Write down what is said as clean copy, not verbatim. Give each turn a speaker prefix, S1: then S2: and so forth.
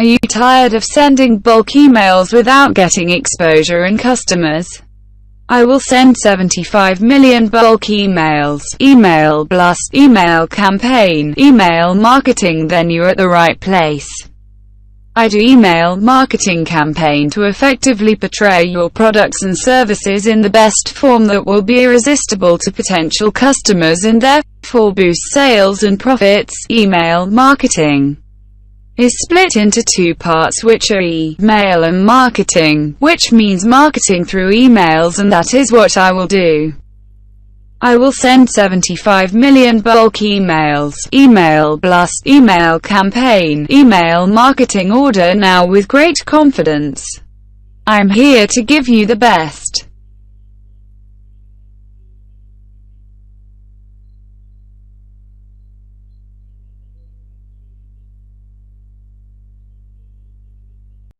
S1: Are you tired of sending bulk emails without getting exposure and customers? I will send 75 million bulk emails. Email blast, email campaign, email marketing, then you're at the right place. I do email marketing campaign to effectively portray your products and services in the best form that will be irresistible to potential customers and therefore boost sales and profits. Email marketing is split into two parts, which are email and marketing, which means marketing through emails, and that is what I will do. I will send 75 million bulk emails. Email blast, email campaign, email marketing. Order now with great confidence. I'm here to give you the best.